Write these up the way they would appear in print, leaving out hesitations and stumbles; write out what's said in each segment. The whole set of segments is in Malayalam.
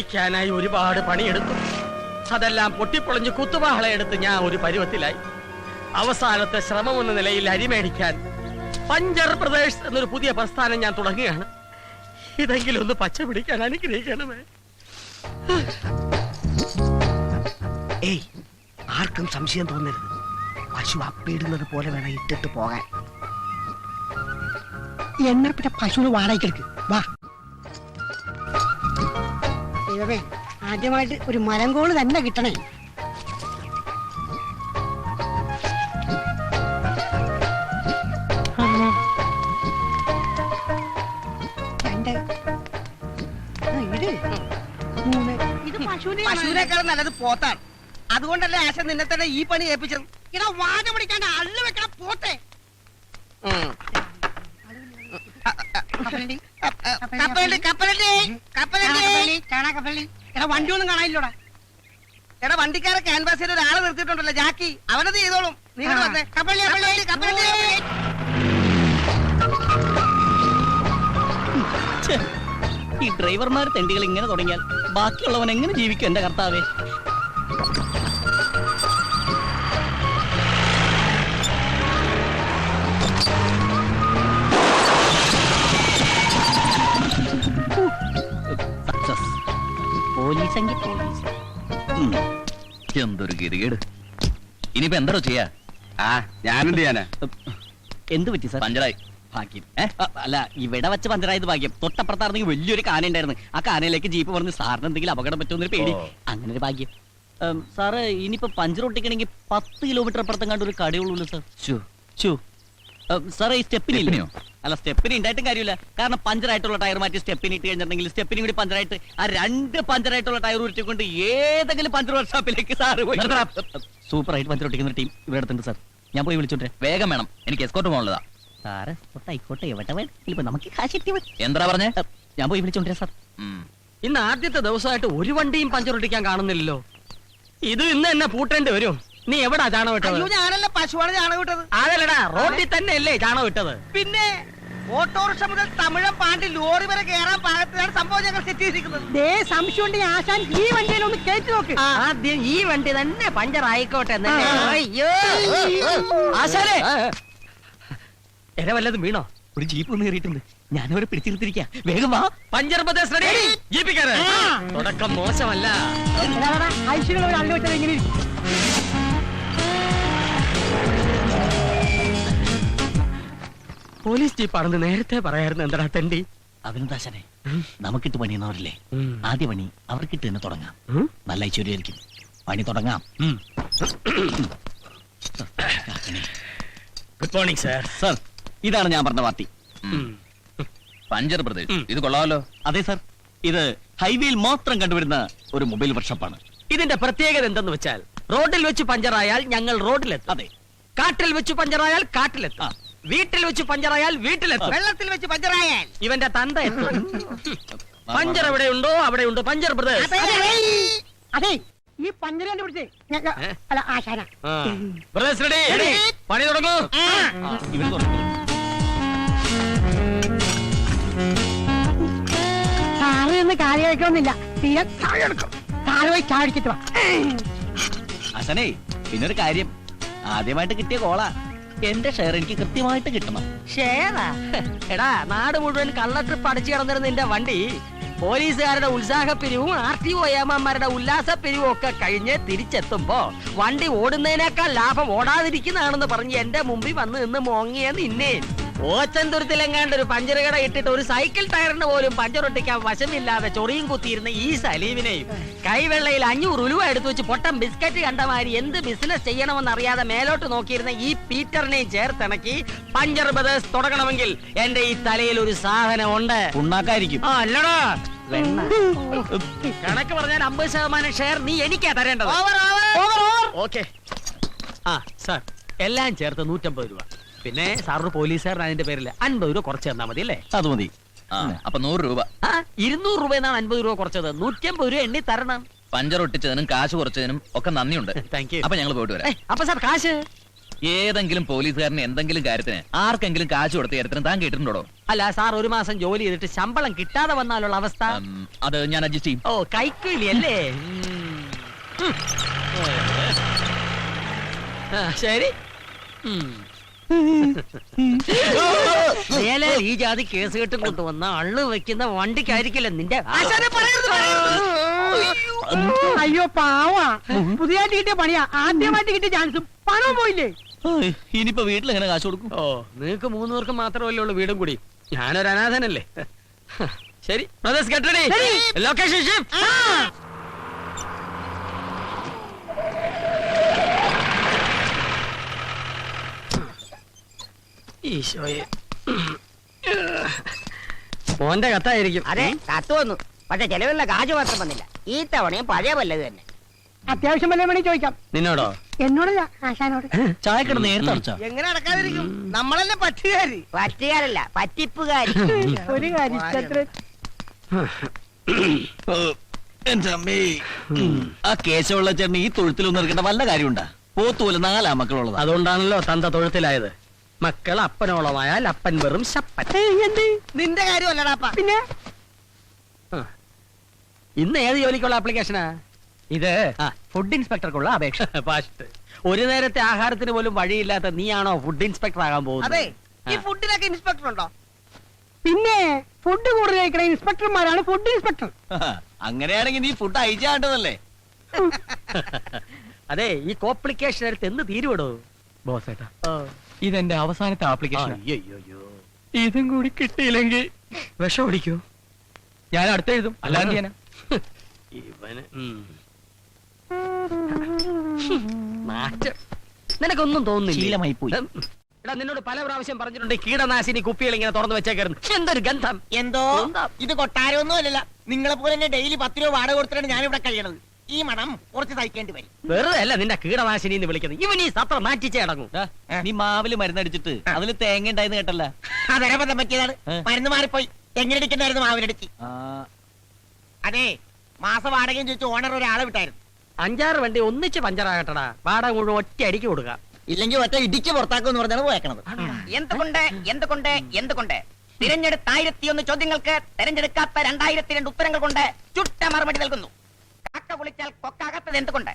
ജീവിക്കാനായി ഒരുപാട് പണിയെടുത്തു. അതെല്ലാം പൊട്ടിപ്പൊളിഞ്ഞ് കുത്തുവാളയെടുത്ത് ഞാൻ ഒരു പരുവത്തിലായി. അവസാനത്തെ ശ്രമം എന്ന നിലയിൽ അരിമേടിക്കാൻ പഞ്ചർ ബ്രദേഴ്സ് എന്നൊരു പുതിയ പ്രസ്ഥാനം ഞാൻ തുടങ്ങുകയാണ്. ഇതെങ്കിലും ഒന്ന് പച്ച പിടിക്കാൻ അനുഗ്രഹിക്കണമേ. ഏയ്, ആർക്കും സംശയം തോന്നരുത്. പശു അപ്പിടുന്നത് പോലെ വേണം ഇട്ടിട്ട് പോകാൻ. എന്നാ പിന്നെ പശുവിന് വാടകയ്ക്കെടുക്ക്. വാ. ദൈവമേ, ആദ്യമായിട്ട് ഒരു മരങ്കോള് തന്നെ കിട്ടണേ. പശുവിനേക്കാളും നല്ലത് പോത്താണ്. അതുകൊണ്ടല്ലേ ആശ നിന്നെ തന്നെ ഈ പണി ഏൽപ്പിച്ചത്. ഇടാ, വാഴ പിടിക്കാണ്ട് അള്ളു വെക്കണം പോട്ടെ. വണ്ടി ഒന്നും കാണാനില്ലോടാ. എടാ, വണ്ടിക്കാരെ ക്യാൻവാസിൽ ഒരാളെ നിർത്തിയിട്ടുണ്ടല്ലോ, ജാക്കി. അവനത് ചെയ്തോളും. നീ വന്നേ. ഈ ഡ്രൈവർമാർ തെണ്ടികൾ ഇങ്ങനെ തുടങ്ങിയാൽ ബാക്കിയുള്ളവൻ എങ്ങനെ ജീവിക്കും എന്റെ കർത്താവേ? പോലീസെങ്കിൽ പോലീസ്. എന്തൊരു ഗതികേട്. ഇനിയിപ്പോ എന്താണോ ചെയ്യാ? ഞാനെന്ത് ചെയ്യാനാ? എന്ത് പറ്റി സാർ? പഞ്ചറായി. ഭാഗ്യം. അല്ല, ഇവിടെ വെച്ച് പഞ്ചറായത് ഭാഗ്യം. തൊട്ടപ്പുറത്തായിരുന്നെങ്കിൽ വലിയൊരു കാന ഉണ്ടായിരുന്നു. ആ കാനയിലേക്ക് ജീപ്പ് പറഞ്ഞ് സാറിന് എന്തെങ്കിലും അപകടം പറ്റുമെന്നൊരു പേടി. അങ്ങനെ ഒരു ഭാഗ്യം. സാറ് ഇനിയിപ്പോ പഞ്ചർ ഒട്ടിക്കണമെങ്കിൽ 10 കിലോമീറ്റർ അപ്പുറത്തെങ്ങാണ്ട് ഒരു കടയുള്ളൂ സാർ. സാറേ, ഈ സ്റ്റെപ്പിനില്ലയോ? അല്ല, സ്റ്റെപ്പിന് ഉണ്ടായിട്ടും കാര്യമില്ല. കാരണം പഞ്ചറായിട്ടുള്ള ടയർ മാറ്റി സ്റ്റെപ്പിന് ഇട്ട് കഴിഞ്ഞിട്ടുണ്ടെങ്കിൽ സ്റ്റെപ്പിനും കൂടി പഞ്ചറായിട്ട് ആ 2 പഞ്ചറായിട്ടുള്ള ടയർ ഉരുട്ടിക്കൊണ്ട് ഏതെങ്കിലും പഞ്ചർ വർക്ക്ഷോപ്പിലേക്ക് സാറ് പോയി. സൂപ്പറായിട്ട് പഞ്ചർ ഒട്ടിക്കുന്ന ടീം ഇവിടെ അടുത്തുണ്ട് സാർ. ഞാൻ പോയി വിളിച്ചോട്ടെ. വേഗം വേണം, എനിക്ക് എസ്കോർട്ട് പോകാനുള്ളതാ. സാറ് ആയിക്കോട്ടെ, എവിടെ വേണം, നമുക്ക് കാശ് എത്തി. എന്താ പറഞ്ഞേ? ഞാൻ പോയി വിളിച്ചോണ്ടേ സാർ. ഇന്ന് ആദ്യത്തെ ദിവസമായിട്ട് ഒരു വണ്ടിയും പഞ്ചർ ഒട്ടിക്കാൻ കാണുന്നില്ലല്ലോ. ഇത് ഇന്ന് എന്നെ പൂട്ടേണ്ടി വരും. നീ എവിടാ ചാണകം ഇട്ടത്? ഞാനല്ല, പശുവാണ് ചാണകം ഇട്ടത്. അതല്ലടാ, റോഡിൽ തന്നെ അല്ലേ ചാണകം ഇട്ടത്? പിന്നെ ഓട്ടോറിക്ഷ മുതൽ തമിഴം പാണ്ടി ലോറി വരെ കയറാൻ പാകത്തിലാണ് സംഭവം ഞങ്ങൾ സെറ്റ് ചെയ്തിരിക്കുന്നത്. സംശയം ഉണ്ടെങ്കിൽ ആശാൻ ഈ വണ്ടിയിലൊന്ന് കയറ്റി നോക്ക്. ആദ്യം ഈ വണ്ടി തന്നെ പഞ്ചർ ആയിക്കോട്ടെ. ആശാലേ, എര വല്ലതും വീണോ? ഒരു ജീപ്പ് ഒന്ന് കയറിയിട്ടുണ്ട്. ഞാനവരെ പിടിച്ചിരുത്തിരിക്കാം. വേഗം വാ. Puncture brothers ready. ജീപ്പിക്കാരെ തുടക്കം മോശമല്ല. ഐശ്വര്യ ഒരു അള്ളു വെച്ചാൽ എങ്ങനെ ഇരിക്കും? പോലീസ് ജീപ്പാണെന്ന് നേരത്തെ പറയായിരുന്നു. എന്താ തെണ്ടി? അഭിനന്ദാശനെ, നമുക്കിട്ട് പണിയുന്നവരില്ലേ, ആദ്യ പണി അവർക്കിട്ട് തന്നെ തുടങ്ങാം. നല്ല ഐശ്വര്യായിരിക്കും. പണി തുടങ്ങാം. Good morning sir. സാർ, ഇതാണ് ഞാൻ പറഞ്ഞ പാർട്ടി. പഞ്ചർ ബ്രദേഴ്സ്, ഇത് കൊള്ളാമല്ലോ. അതെ സാർ, ഇത് ഹൈവേയിൽ മാത്രം കണ്ടുവരുന്ന ഒരു മൊബൈൽ വർക്ക്ഷോപ്പാണ്. ഇതിന്റെ പ്രത്യേകത എന്തെന്ന് വെച്ചാൽ, റോഡിൽ വെച്ച് പഞ്ചറായാൽ ഞങ്ങൾ റോഡിലെത്തും. അതെ. കാട്ടിൽ വെച്ച് പഞ്ചറായാൽ കാട്ടിലെത്തും. വീട്ടിൽ വെച്ച് പഞ്ചറായാൽ വീട്ടിലെത്തും. വെള്ളത്തിൽ വെച്ച് പഞ്ചറായാൽ ഇവന്റെ തന്ത എത്തും. പഞ്ചർ എവിടെയുണ്ടോ അവിടെയുണ്ട് പഞ്ചർ ബ്രദേഴ്സ്. അതെ, ഈ പഞ്ചരേന്റെ പിടിച്ചേ. അല്ല, ആശാന. Brothers ready. പണി തുടങ്ങൂ. ഇവര് തുടങ്ങും. സാറ് ഒന്ന് കാര്യം കഴിക്കണമെന്നില്ല. തീരെ സാറ് പോയി ചാടിച്ചിട്ട് വാ. അസനേ, പിന്നൊരു കാര്യം, ആദ്യമായിട്ട് കിട്ടിയ കോളാ. എന്റെ ഷെയർ എനിക്ക് കൃത്യമായിട്ട് കിട്ടണം. ഷെയറാ? എടാ, നാട് മുഴുവൻ കള്ള ട്രിപ്പ് അടിച്ചു കിടന്നിരുന്ന നിന്റെ വണ്ടി പോലീസുകാരുടെ ഉത്സാഹപ്പിരിവും RTO ഏമാന്മാരുടെ ഉല്ലാസപ്പിരിവും ഒക്കെ കഴിഞ്ഞ് തിരിച്ചെത്തുമ്പോ വണ്ടി ഓടുന്നതിനേക്കാൾ ലാഭം ഓടാതിരിക്കുന്നതാണെന്ന് പറഞ്ഞ് എന്റെ മുമ്പിൽ വന്ന് നിന്ന് മോങ്ങിയ നിന്നെ ഓച്ചന്തുരത്തിലെങ്ങാണ്ട് ഒരു പഞ്ചർ കട ഇട്ടിട്ട് ഒരു സൈക്കിൾ ടയറിന് പോലും പഞ്ചർ ഒട്ടിക്കാൻ വശമില്ലാതെ ചൊറിയും കുത്തിയിരുന്ന ഈ സലീമിനെയും കൈവെള്ളയിൽ 500 രൂപ എടുത്തു വെച്ച് പൊട്ടം ബിസ്ക്കറ്റ് കണ്ടമാരി എന്ത് ബിസിനസ് ചെയ്യണമെന്ന് അറിയാതെ മേലോട്ട് നോക്കിയിരുന്ന ഈ പീറ്ററിനെയും ചേർത്തിണക്കി പഞ്ചർ ബ്രദേഴ്സ് തുടങ്ങണമെങ്കിൽ എന്റെ ഈ തലയിൽ ഒരു സാധനം ഉണ്ട്. ഉണ്ടാക്കായിരിക്കും. അല്ലടാ, കണക്ക് പറഞ്ഞാൽ 50% ഷെയർ നീ എനിക്കാ തരേണ്ടത്. ഓക്കെ. സാർ, എല്ലാം ചേർത്ത് 150 രൂപ. പിന്നെ സാറിന് പോലീസുകാരൻ അതിന്റെ പേരിൽ 50 രൂപ കുറച്ച് തന്നാ മതി അല്ലേ? അത് മതി. അപ്പൊ 100 രൂപ. 200 രൂപ എന്നാണ് 50 രൂപ കുറച്ചത്. 150 രൂപ എണ്ണി തരണം. പഞ്ചർ ഒട്ടിച്ചതിനും കാശ് കുറച്ചതിനും ഒക്കെ നന്ദിയുണ്ട്. Thank you. അപ്പൊ ഞങ്ങൾ പോയിട്ട് വരാം. അപ്പൊ സാർ കാശ് ഏതെങ്കിലും പോലീസുകാരന് എന്തെങ്കിലും കാര്യത്തിന് ആർക്കെങ്കിലും കാശ് കൊടുത്ത കാര്യത്തിന് താൻ കേട്ടിട്ടുണ്ടോ? അല്ല സാർ, ഒരു മാസം ജോലി ചെയ്തിട്ട് ശമ്പളം കിട്ടാതെ വന്നാലുള്ള അവസ്ഥ. അത് ഞാൻ അഡ്ജസ്റ്റ് ചെയ്യും. ഓ, കൈക്കൂലി അല്ലേ? ശരി. മേലെ ഈ ജാതി കേസ് കെട്ടും കൊണ്ടുവന്ന അള്ളു വെക്കുന്ന വണ്ടിക്കായിരിക്കില്ല നിന്റെ. അയ്യോ പാവാ, പുതിയതായിട്ട് കിട്ടിയ പണിയാ, ആദ്യമായിട്ട് കിട്ടിയ ചാൻസ്. പണം പോയില്ലേ? ഇനിയിപ്പോ വീട്ടിൽ എങ്ങനെ കാശ് കൊടുക്കും? ഓ, നിങ്ങക്ക് 3 പേർക്ക് മാത്രമല്ലേ ഉള്ളൂ വീടും കൂടി. ഞാനൊരു അനാഥനല്ലേ. ശരി, brothers get ready. Location shift. ഈശോയെ, മോന്റെ കത്തായിരിക്കും. അതെ, കത്ത് വന്നു. പക്ഷെ ചെലവിലുള്ള കാശ് മാത്രം വന്നില്ല. ഈ തവണയും പഴയ വല്ലത് തന്നെ. അത്യാവശ്യം വല്ല വേണേ ചോദിക്കാം. നിന്നോടോ? എന്നോടല്ല, ആശാനോട്. ചായക്കട നേരത്തെ അടച്ചാ? എങ്ങനെ അടക്കാതിരിക്കും? നമ്മളല്ലേ പറ്റുകാരി. പറ്റുകാരല്ല, പറ്റിപ്പുകാരി. ഒരു കാര്യം ആ കേശവുള്ള ചേട്ടൻ ഈ തൊഴുത്തിലൊന്നും ഇറക്കേണ്ട വല്ല കാര്യമുണ്ടാ? പോത്തുപോലെ 4 മക്കളുള്ളത്. അതുകൊണ്ടാണല്ലോ തന്ത തൊഴുത്തിലായത്. മക്കൾ അപ്പനോളമായാൽ അപ്പൻ വെറും ശപ്പൻ. നിന്റെ കാര്യമല്ലടാപ്പ. പിന്നെ ഇന്ന് ഏത് ജോലിക്കുള്ള ആപ്ലിക്കേഷനാ ഇത്? ഫുഡ് ഇൻസ്പെക്ടർക്കുള്ള അപേക്ഷ. പാസ്റ്റ്. ഒരു നേരത്തെ ആഹാരത്തിന് പോലും വഴിയില്ലാത്ത നീയാണോ ഫുഡ് ഇൻസ്പെക്ടർ ആകാൻ പോകുന്നത്? അതെ, ഈ ഫുഡിനൊക്കെ ഇൻസ്പെക്ടർ ഉണ്ടോ? പിന്നെ ഫുഡ് കൂടുതൽ കഴിക്കണ ഇൻസ്പെക്ടർമാരാണ് ഫുഡ് ഇൻസ്പെക്ടർ. അങ്ങനെയാണെങ്കിൽ നീ ഫുഡ് അയച്ചാണ്ടതല്ലേ? അതെ, ഈ കോംപ്ലിക്കേഷൻ എടുത്ത് എന്ന് തീരുവിടോ ബോസ് ഏട്ടാ, ഇതെന്റെ അവസാനത്തെ ആപ്ലിക്കേഷൻ. അയ്യോ, ഇതും കൂടി കിട്ടിയില്ലെങ്കിൽ വിഷം ഓടിക്കോ? ഞാൻ അടുത്തെഴുതും. അല്ലാതെ ഞാനാ ഇവന് മാറ്റം നിനക്കൊന്നും തോന്നുന്നില്ല. ശീലമായി പോയി. എടാ, നിന്നോട് പല പ്രാവശ്യം പറഞ്ഞിട്ടുണ്ട് കീടനാശിനി കുപ്പികൾ ഇങ്ങനെ തുറന്നു വെച്ചേക്കരുത്. എന്തൊരു ഗന്ധം. എന്തോ ഇത് കൊട്ടാരമൊന്നും അല്ലല്ല. നിങ്ങളെ പോലെ തന്നെ ഡെയിലി 10 രൂപ വാടക കൊടുത്തിട്ടാണ് ഞാൻ ഇവിടെ കഴിയണത്. ഈ മണം കുറച്ച് സഹിക്കേണ്ടി വരും. വെറുതെ അല്ല നിന്റെ കീടനാശിനി എന്ന് വിളിക്കുന്നത്. ഇവൻ ഈ സത്ര മാറ്റിച്ചേ അടങ്ങും. നീ മാവില് മരുന്നടിച്ചിട്ട് അതിൽ തേങ്ങ ഉണ്ടായിന്ന് കേട്ടല്ല? അതേപഥം പറ്റിയതാണ്. മരുന്ന് മാറിപ്പോയി. എങ്ങനെ അടിക്കണ്ടായിരുന്നു മാവിനടിച്ച്. അതെ, മാസ വാടകയും ചോദിച്ചു ഓണർ ഒരാളെ വിട്ടായിരുന്നു. 5-6 വണ്ടി ഒന്നിച്ച് പഞ്ചറാകട്ടടാ. വാടക മുഴുവൻ ഒറ്റ അടിക്ക് കൊടുക്കാം. ഇല്ലെങ്കിൽ ഒറ്റ ഇടിച്ച് പുറത്താക്കുമെന്ന് പറഞ്ഞാണ് പോയേക്കണത്. എന്തുകൊണ്ട് തിരഞ്ഞെടുത്ത 1001 ചോദ്യങ്ങൾക്ക് തെരഞ്ഞെടുക്കാത്ത 2002 ഉത്തരങ്ങൾ കൊണ്ട് ചുട്ട മറുപടി നൽകുന്നു. കാക്ക കുളിച്ചാൽ കൊക്കാകാത്തത് എന്തുകൊണ്ട്?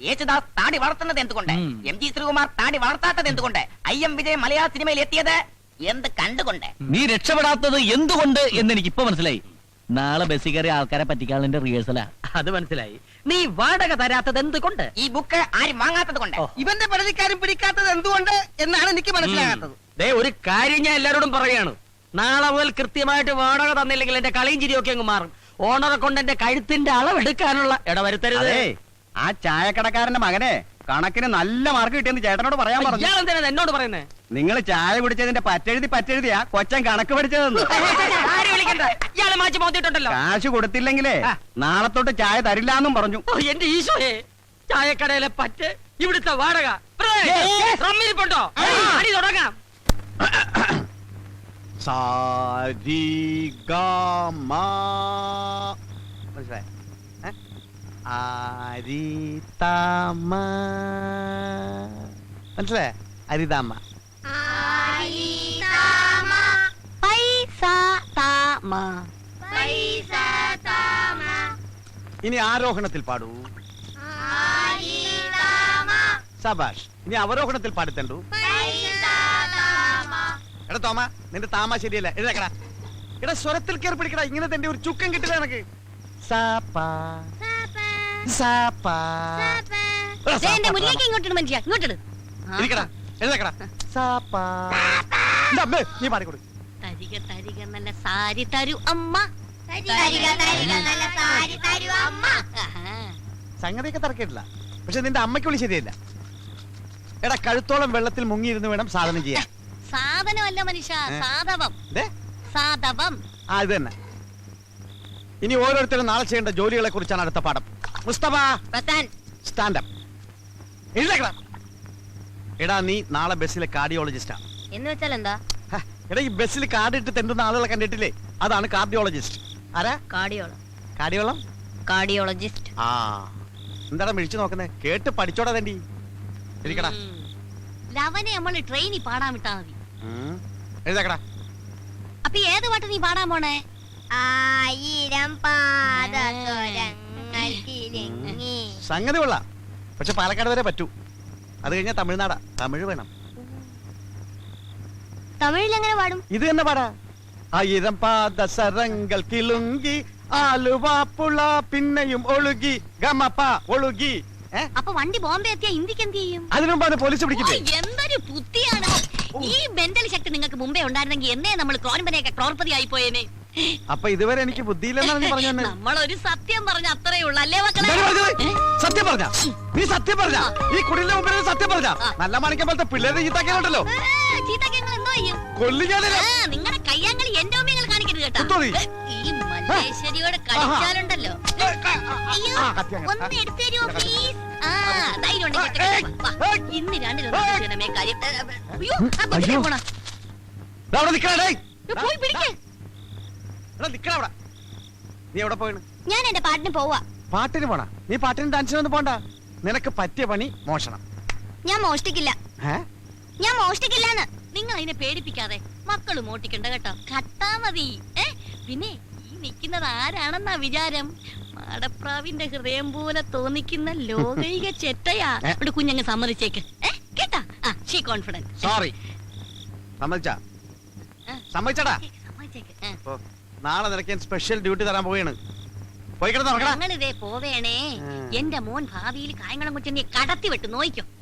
യേശുദാസ് താടി വളർത്തുന്നത് എന്തുകൊണ്ട്? MG ശ്രീകുമാർ താടി വളർത്താത്തത് എന്തുകൊണ്ട്? IM വിജയ് മലയാള സിനിമയിൽ എത്തിയത് എന്ത് കണ്ടുകൊണ്ട്? നീ രക്ഷപ്പെടാത്തത് എന്തുകൊണ്ട് എന്ന് എനിക്ക് ഇപ്പൊ മനസ്സിലായി. നാളെ ബസ്സിൽ കയറി ആൾക്കാരെ പറ്റിക്കാനുള്ള റിഹേഴ്സലാ. അത് മനസ്സിലായി. നീ വാടക തരാത്തത് എന്തുകൊണ്ട്? ഈ ബുക്ക് ആരും വാങ്ങാത്തത് കൊണ്ട്. ഇവന്റെ പരാതിക്കാരും പിടിക്കാത്തത് എന്തുകൊണ്ട് എന്നാണ് എനിക്ക് മനസ്സിലാകാത്തത്. ദേ, ഒരു കാര്യം ഞാൻ എല്ലാരോടും പറയാണ്. നാളെ മുതൽ കൃത്യമായിട്ട് വാടക തന്നില്ലെങ്കിൽ എന്റെ കളിയും ചിരിയൊക്കെ അങ്ങ് മാറും. ഓണറെ കൊണ്ട് എന്റെ കഴുത്തിന്റെ അളവെടുക്കാനുള്ള ഇടവരുത്തരുത്. ആ ചായക്കടക്കാരന്റെ മകനെ കണക്കിന് നല്ല മാർക്ക് കിട്ടിയെന്ന് ചേട്ടനോട് പറയാൻ പറഞ്ഞു. ഇയാളെന്തിനാ എന്നോട് പറയുന്നേ? നിങ്ങൾ ചായ കുടിച്ചതിന്റെ പറ്റെഴുതിയാ കൊച്ചൻ കണക്ക് പഠിച്ചതെന്ന്. ആരും വിളിക്കണ്ട. ഇയാളെ മാറ്റി മോത്തിട്ടുണ്ടല്ലോ. കാശ് കൊടുത്തില്ലെങ്കിലേ നാളെ തൊട്ട് ചായ തരില്ലാന്നും പറഞ്ഞു. ഓ, എന്റെ ഈശോയെ, ചായക്കടയിലെ പറ്റ്, ഇവിടുത്തെ വാടക. റമ്മിരിപ്പുണ്ടോ? അടി തുടങ്ങാം. മനസ്സിലായ? അരിതാമ്മ. ഇനി ആരോഹണത്തിൽ പാടൂ. സബാഷ്. ഇനി അവരോഹണത്തിൽ പാടിത്തണ്ടു. എടാ തോമ, നിന്റെ താമ ശരിയല്ല. എഴുതക്കടാ. എടാ, സ്വരത്തിൽ കയറി പിടിക്കടാ. ഇങ്ങനെ തന്റെ ഒരു ചുക്കം കിട്ടില്ല എനക്ക്. ഇരിക്കടാ, എഴുതക്കടാ. നീ പാടിക്കൊടു. നല്ല സാരി തരൂ അമ്മ. സംഗതിയൊക്കെ തറക്കിട്ടില്ല. പക്ഷെ നിന്റെ അമ്മയ്ക്ക് വിളി ശരിയല്ല. എടാ, കഴുത്തോളം വെള്ളത്തിൽ മുങ്ങിയിരുന്ന് വേണം സാധനം ചെയ്യാൻ. സാധനമല്ല മനുഷ്യ, സാധവം. സാധവം. ആ, ഇത് തന്നെ. ഇനി ഓരോരുത്തരും നാളെ ചെയ്യേണ്ട ജോലികളെ കുറിച്ചാണ് അടുത്ത പാഠം. മുസ്തഫ, സ്റ്റാൻഡപ്പ്. എഴുതേക്കടാ. എടാ, നീ നാളെ ബസ്സിലെ കാർഡിയോളജിസ്റ്റാ. എന്ന് വെച്ചാൽ എന്താ? എടാ, ഈ ബസ്സിൽ കാർഡ് ഇട്ട് തെണ്ടുന്ന ആളുകളെ കണ്ടിട്ടില്ലേ? അതാണ് കാർഡിയോളജിസ്റ്റ്. ആരാ? കാർഡിയോളജിസ്റ്റ്. ആ, എന്താടാ മിഴിച്ചു നോക്കുന്നേ? കേട്ട് പഠിച്ചോടാ തണ്ടി. ഇരിക്കടാ. ലവനെ നമ്മള് ട്രെയിനിൽ പാടാൻ വിട്ടാ മതി. എഴുതാക്കടാ. അപ്പൊ ഏത് പാട്ട് നീ പാടാൻ പോണേ? 1000 പാദസരങ്ങൾ കിലുങ്ങി. സംഗതി കൊള്ളാം, പക്ഷെ പാലക്കാട് വരെ പറ്റൂ. അത് കഴിഞ്ഞാൽ തമിഴ്നാടാ, തമിഴ് വേണം. തമിഴിൽ എങ്ങനെ പാടും? ഇത് തന്നെ പാടാ. 1000 പാദസരങ്ങൾ കിലുങ്കി ആലുവാപ്പുള പിന്നെയും ഒഴുകി ഗമപ്പ ഒഴുകി. അപ്പൊ വണ്ടി ബോംബെ എത്തിയാ ഇന്ത്യക്ക് എന്ത് ചെയ്യും? അതിനുമുമ്പാണ് പോലീസ് പിടിക്കില്ലേ? എന്തൊരു ബുദ്ധിയാണ്! ഈ മെന്റൽ ശക്തി നിങ്ങൾക്ക് മുമ്പേ ഉണ്ടായിരുന്നെങ്കിൽ എന്നേ നമ്മൾ ക്രോൺപനെയൊക്കെ ക്രോർപതി ആയി പോയേനെ. അപ്പൊ ഇതുവരെ എനിക്ക് ബുദ്ധിയില്ലെന്നാണ് നീ പറഞ്ഞു തന്നെ. നമ്മളൊരു സത്യം പറഞ്ഞ അത്രേ ഉള്ളൂ അല്ലേ മക്കളെ? എന്താണ് പറഞ്ഞത്? സത്യം പറഞ്ഞ നീ സത്യം പറഞ്ഞ ഈ കുടിലിന്റെ മുമ്പിൽ സത്യം പറഞ്ഞ നല്ല മാണിക്കം പോലത്തെ പിള്ളേരെ ചീത്താക്കിയാലുണ്ടല്ലോ ചീത്തക്ക് നിങ്ങൾ എന്തോ ചെയ്യും? കൊല്ലിക്കാനല്ലേ. നിങ്ങളുടെ കയ്യാങ്കളി എന്റെ ഓമ്യങ്ങൾ കാണിക്കരുത് കേട്ടോ. കുത്തോളി. ഈ മല്ലേശ്വരിയോട് കളിച്ചാലുണ്ടല്ലോ. അയ്യോ, ഒന്ന് എടുത്തു തരുമോ പ്ലീസ്? ധൈര്യം ഉണ്ടെങ്കിൽ ഇന്ന് രണ്ടിലൊന്നും കാര്യം. അയ്യോ, ആ ബസ്സിൽ പോണോ? അവിടെ നിക്കണേ. പോയി പിടിക്കേ. നിക്കണ അവിടെ. നീ എവിടെ പോയിണ്? ഞാൻ എന്റെ പാട്ടിന് പോവാ. പാട്ടിന് പോണ? നീ പാട്ടിന് ഡാൻസിനൊന്നും പോണ്ട. നിനക്ക് പറ്റിയ പണി മോഷണം. ഞാൻ മോഷ്ടിക്കില്ല. ഏ? ഞാൻ മോഷ്ടിക്കില്ലാന്ന്. നിങ്ങൾ അതിനെ പേടിപ്പിക്കാതെ. മക്കള് മോട്ടിക്കണ്ട കേട്ടോ. കട്ടാ മതി. പിന്നെ ഈ നിൽക്കുന്നത് ആരാണെന്നാ വിചാരം? മാടപ്രാവിന്റെ ഹൃദയം പോലെ തോന്നിക്കുന്ന ലോകൈക ചെറ്റയാ. ഇവിടെ കുഞ്ഞങ്ങ് സമ്മതിച്ചേക്ക്. കേട്ടാ? She confident. സോറി. സമ്മതിച്ചാ? സമ്മതിച്ചടാ. സമ്മതിച്ചേക്ക്. നാളെ നിനക്ക് ഞാൻ സ്പെഷ്യൽ ഡ്യൂട്ടി തരാൻ പോവുകയാണ്. പോയി കിടന്ന് നോക്കടാ. ഞങ്ങളിതേ പോവേണേ. എന്റെ മോൻ ഭാവിയിൽ കായംകുളം കൊച്ചിനെ കടത്തി വിട്ട് നോയിക്കോ.